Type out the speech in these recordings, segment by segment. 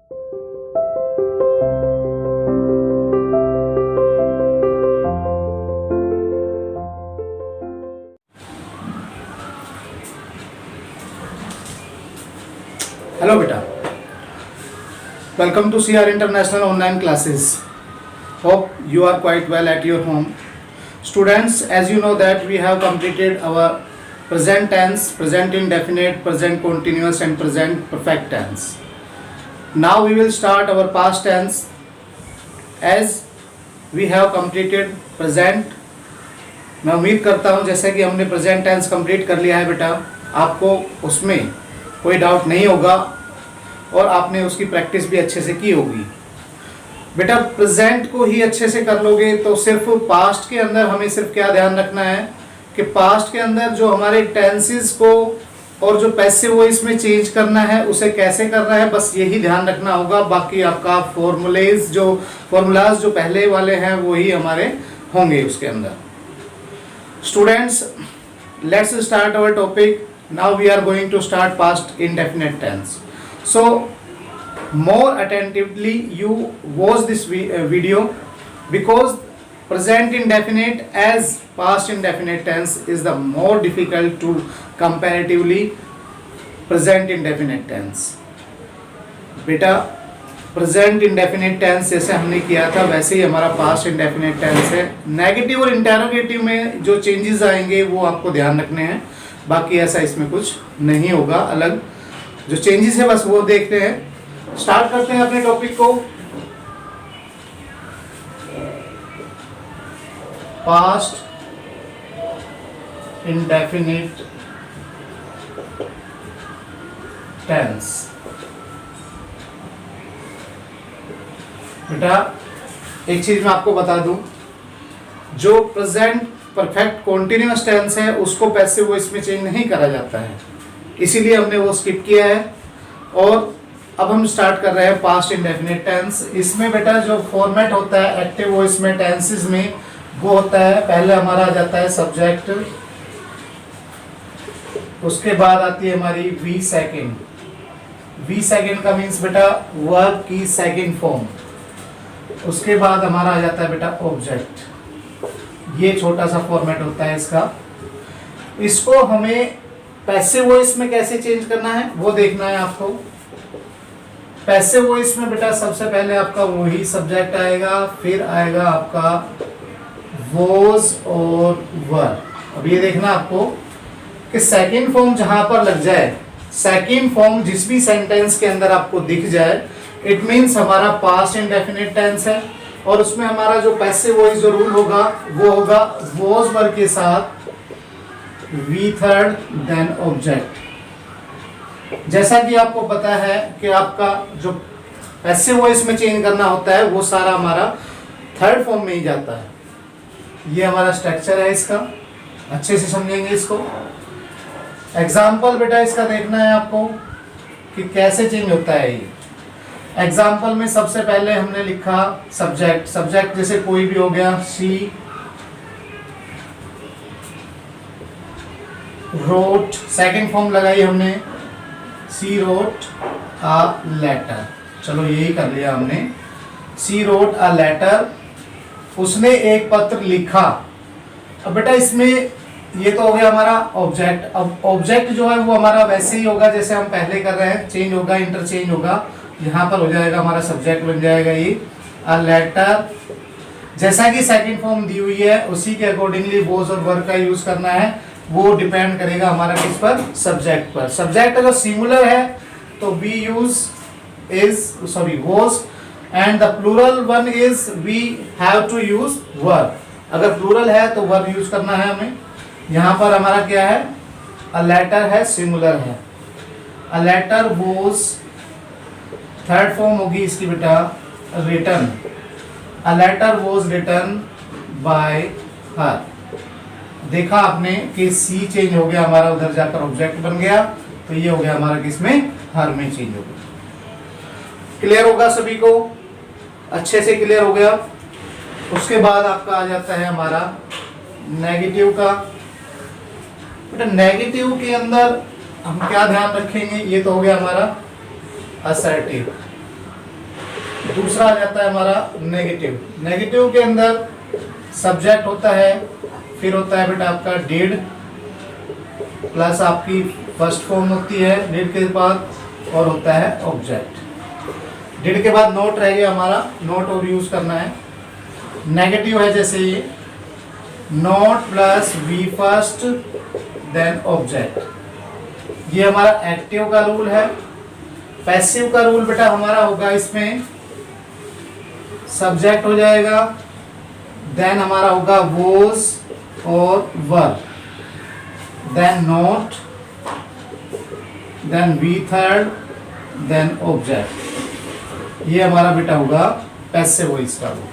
Hello beta, welcome to CR International online classes. Hope you are quite well at your home. Students, as you know that we have completed our present tense, present indefinite, present continuous and present perfect tense. Now we will start our past tense. As we have completed present, मैं उम्मीद करता हूँ जैसे कि हमने present tense complete कर लिया है बेटा, आपको उसमें कोई डाउट नहीं होगा और आपने उसकी प्रैक्टिस भी अच्छे से की होगी। बेटा प्रेजेंट को ही अच्छे से कर लोगे तो सिर्फ पास्ट के अंदर हमें सिर्फ क्या ध्यान रखना है कि पास्ट के अंदर जो हमारे टेंसेस को और जो पैसिव वॉइस में चेंज करना है उसे कैसे करना है, बस यही ध्यान रखना होगा। बाकी आपका फॉर्मूलाज जो पहले वाले हैं वही हमारे होंगे उसके अंदर। Students, let's start our topic. Now we are going to start past indefinite tense. So more attentively you watch this video because present indefinite as past indefinite tense is the more difficult to comparatively present indefinite tense. बेटा present indefinite tense जैसे हमने किया था वैसे ही हमारा past indefinite tense है। Negative और interrogative में जो चेंजेस आएंगे वो आपको ध्यान रखने हैं, बाकी ऐसा इसमें कुछ नहीं होगा। अलग जो चेंजेस है बस वो देखते हैं। स्टार्ट करते हैं अपने टॉपिक को। Past indefinite tense. बेटा एक चीज मैं आपको बता दूं, जो प्रेजेंट परफेक्ट कॉन्टिन्यूअस टेंस है उसको पैसिव वॉइस में चेंज नहीं करा जाता है, इसीलिए हमने वो स्किप किया है। और अब हम स्टार्ट कर रहे हैं पास्ट इंडेफिनिट टेंस। इसमें बेटा जो फॉर्मेट होता है एक्टिव वॉइस में टेंसेस में वो होता है, पहले हमारा आ जाता है सब्जेक्ट, उसके बाद आती है हमारी वी सेकंड। वी सेकंड का मीन्स बेटा वर्ब की सेकंड फॉर्म। उसके बाद हमारा आ जाता है बेटा ऑब्जेक्ट। ये छोटा सा फॉर्मेट होता है इसका। इसको हमें पैसिव वॉइस में कैसे चेंज करना है वो देखना है आपको। पैसिव वॉइस में बेटा सबसे पहले आपका वही सब्जेक्ट आएगा, फिर आएगा आपका वॉज और वर। अब ये देखना आपको कि सेकंड फॉर्म जहां पर लग जाए, सेकंड फॉर्म जिस भी सेंटेंस के अंदर आपको दिख जाए, इट मीन्स हमारा पास्ट इंडेफिनिट टेंस है। और उसमें हमारा जो पैसिव वॉइस जो रूल होगा वो होगा वॉज वर के साथ वी थर्ड देन ऑब्जेक्ट। जैसा कि आपको पता है कि आपका जो पैसिव वॉइस में चेंज करना होता है वो सारा हमारा थर्ड फॉर्म में ही जाता है। ये हमारा स्ट्रक्चर है इसका, अच्छे से समझेंगे इसको। एग्जाम्पल बेटा इसका देखना है आपको कि कैसे चेंज होता है ये। एग्जाम्पल में सबसे पहले हमने लिखा सब्जेक्ट। सब्जेक्ट जैसे कोई भी हो गया, सी रोट, सेकंड फॉर्म लगाई हमने, सी रोट अ लेटर। चलो यही कर लिया हमने, सी रोट अ लेटर, उसने एक पत्र लिखा। अब बेटा इसमें ये तो हो गया हमारा ऑब्जेक्ट। अब ऑब्जेक्ट जो है वो हमारा वैसे ही होगा जैसे हम पहले कर रहे हैं, चेंज होगा, इंटरचेंज होगा। यहाँ पर हो जाएगा हमारा सब्जेक्ट बन जाएगा ये अ लेटर। जैसा कि सेकंड फॉर्म दी हुई है उसी के अकॉर्डिंगली वॉज और वर का यूज करना है। वो डिपेंड करेगा हमारा किस पर, सब्जेक्ट पर। सब्जेक्ट अगर सिंगुलर है तो we use was, and the plural one is we have to use were. अगर प्लूरल है तो वर यूज करना है हमें। यहाँ पर हमारा क्या है, अ लेटर है, सिंगुलर है। A letter was, third form होगी इसकी बेटा written. A letter was written by her. देखा आपने कि सी चेंज हो गया हमारा, उधर जाकर ऑब्जेक्ट बन गया, तो ये हो गया हमारा किसमें, हर में चेंज हो गया। क्लियर होगा सभी को, अच्छे से क्लियर हो गया। उसके बाद आपका आ जाता है हमारा नेगेटिव का। बेटा नेगेटिव के अंदर हम क्या ध्यान रखेंगे, ये तो हो गया हमारा असर्टिव। दूसरा आ जाता है हमारा नेगेटिव। नेगेटिव के अंदर सब्जेक्ट होता है, फिर होता है बेटा आपका डिड प्लस आपकी फर्स्ट फॉर्म होती है डिड के बाद, और होता है ऑब्जेक्ट। डिड के बाद नोट रह गया हमारा, नोट और यूज करना है। नेगेटिव है जैसे ये not plus V first then object, ये हमारा एक्टिव का रूल है। पैसिव का रूल बेटा हमारा होगा, इसमें सब्जेक्ट हो जाएगा, देन हमारा होगा वोज और were, then not, then we third, then object. ये हमारा बेटा होगा पैसिव वॉइस का रूल।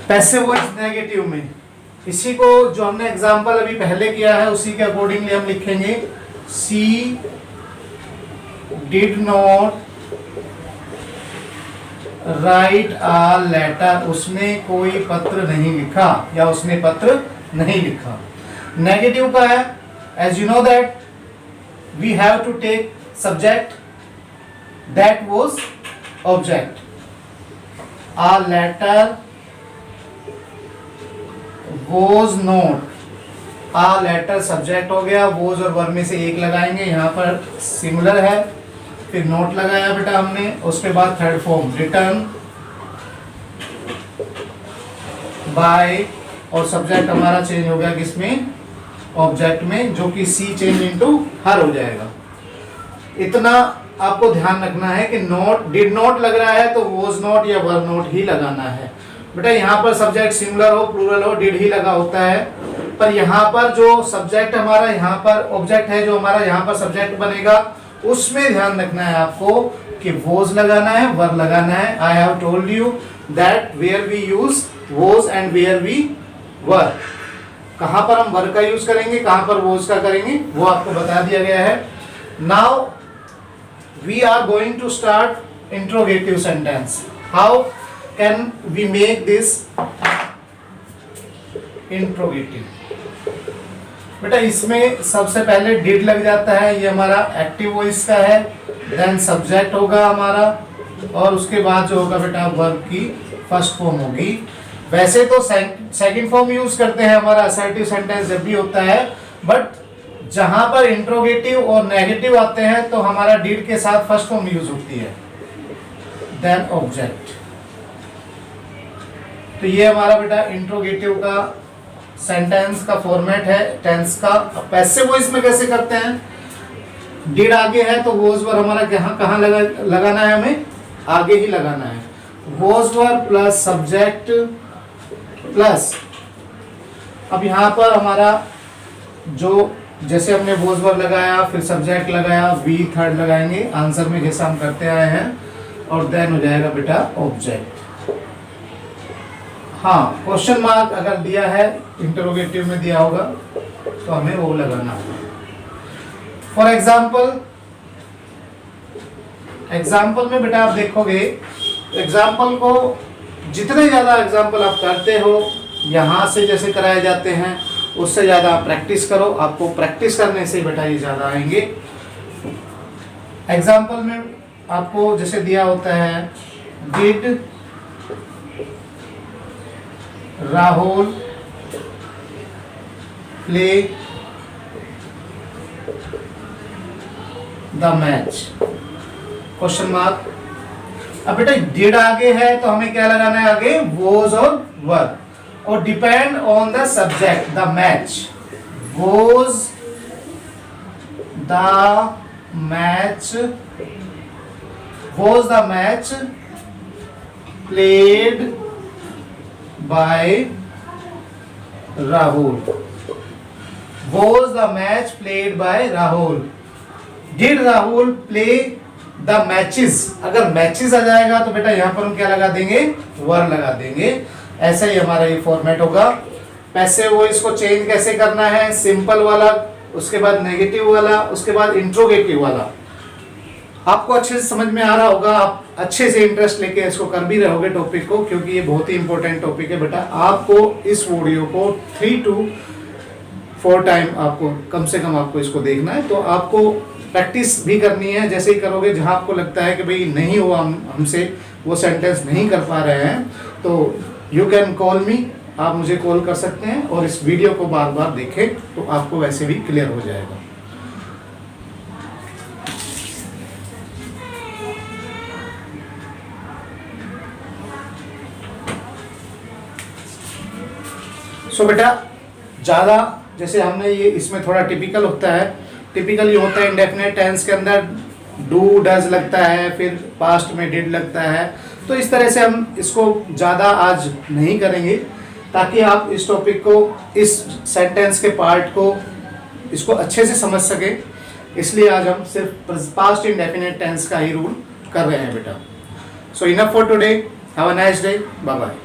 पैसिव वॉइस नेगेटिव में इसी को जो हमने एग्जांपल अभी पहले किया है उसी के अकॉर्डिंगली हम लिखेंगे she did not write a letter, उसने कोई पत्र नहीं लिखा या उसने पत्र नहीं लिखा। नेगेटिव का है as you know that we have to take subject that was object. A letter was not, a letter subject हो गया, वोज और वर में से एक लगाएंगे, यहाँ पर सिंगुलर है, फिर नोट लगाया बेटा हमने, उसके बाद थर्ड फॉर्म रिटर्न बाय, और सब्जेक्ट हमारा चेंज हो गया किसमें, ऑब्जेक्ट में, जो कि सी चेंज इनटू हर हो जाएगा। इतना आपको ध्यान रखना है कि नोट डिड नॉट लग रहा है तो वोज नॉट या वर नॉट ही लगाना है बेटा। यहाँ पर सब्जेक्ट सिंगुलर हो प्लूरल हो डिड ही लगा होता है, पर यहाँ पर जो सब्जेक्ट हमारा यहाँ पर ऑब्जेक्ट है, जो हमारा यहाँ पर सब्जेक्ट बनेगा उसमें ध्यान रखना है आपको कि वोज लगाना है वर लगाना है। I have told you that where we use was and where we were, कहाँ पर हम वर का यूज करेंगे कहाँ पर वोज का करेंगे वो आपको बता दिया गया है। Now we are going to start interrogative sentence. How can we make this interrogative? बेटा इसमें सबसे पहले डिड लग जाता है, ये हमारा एक्टिव वॉइस का है, देन सब्जेक्ट होगा हमारा, और उसके बाद जो होगा बेटा वर्ब की फर्स्ट फॉर्म होगी। वैसे तो सेकंड फॉर्म यूज करते हैं हमारा असर्टिव सेंटेंस जब भी होता है, बट जहां पर इंट्रोगेटिव और नेगेटिव आते हैं तो हमारा डिड के साथ फर्स्ट फॉर्म यूज होती है, देन ऑब्जेक्ट। तो ये हमारा बेटा इंट्रोगेटिव का सेंटेंस का फॉर्मेट है टेंस का। पैसिव वॉइस में कैसे करते हैं, डिड आगे है तो वोज वर हमारा कहाँ लगाना है, हमें आगे ही लगाना है। Was were plus subject plus, अब यहाँ पर हमारा जो जैसे हमने वोज वर लगाया फिर सब्जेक्ट लगाया वी थर्ड लगाएंगे आंसर में जैसा हम करते आए हैं, और देन हो जाएगा बेटा ऑब्जेक्ट। हाँ, क्वेश्चन मार्क अगर दिया है इंटरोगेटिव में दिया होगा तो हमें वो लगाना होगा। फॉर एग्जाम्पल में बेटा आप देखोगे, एग्जाम्पल को जितने ज्यादा एग्जाम्पल आप करते हो यहाँ से जैसे कराए जाते हैं उससे ज्यादा आप प्रैक्टिस करो, आपको प्रैक्टिस करने से बेटा ये ज्यादा आएंगे। एग्जाम्पल में आपको जैसे दिया होता है did Rahul play the match, question mark. अब बेटा डिड आगे है तो हमें क्या लगाना है आगे, वोज और वर, और depend on the subject the match, was the match played by Rahul, was the match played by Rahul, did Rahul play the matches। अगर मैचेस आ जाएगा तो बेटा यहाँ पर हम क्या लगा देंगे, वर लगा देंगे। ऐसा ही हमारा ये फॉर्मेट होगा। पैसिव वॉइस को चेंज कैसे करना है, सिंपल वाला, उसके बाद नेगेटिव वाला, उसके बाद इंट्रोगेटिव वाला। आपको अच्छे से समझ में आ रहा होगा, आप अच्छे से इंटरेस्ट लेके इसको कर भी रहोगे टॉपिक को, क्योंकि ये बहुत ही इंपॉर्टेंट टॉपिक है बेटा। आपको इस वीडियो को 3 to 4 टाइम आपको कम से कम आपको इसको देखना है, तो आपको प्रैक्टिस भी करनी है। जैसे ही करोगे, जहाँ आपको लगता है कि भाई नहीं हुआ हमसे, वो सेंटेंस नहीं कर पा रहे हैं, तो यू कैन कॉल मी, आप मुझे कॉल कर सकते हैं और इस वीडियो को बार बार देखें तो आपको वैसे भी क्लियर हो जाएगा। सो बेटा, ज़्यादा जैसे हमने ये इसमें थोड़ा टिपिकल होता है, टिपिकल ये होता है इंडेफिनेट टेंस के अंदर डू डज लगता है, फिर पास्ट में डिड लगता है। तो इस तरह से हम इसको ज़्यादा आज नहीं करेंगे, ताकि आप इस टॉपिक को, इस सेंटेंस के पार्ट को, इसको अच्छे से समझ सकें। इसलिए आज हम सिर्फ पास्ट इंडेफिनेट टेंस का ही रूल कर रहे हैं बेटा। So enough for today, have a nice day, bye bye.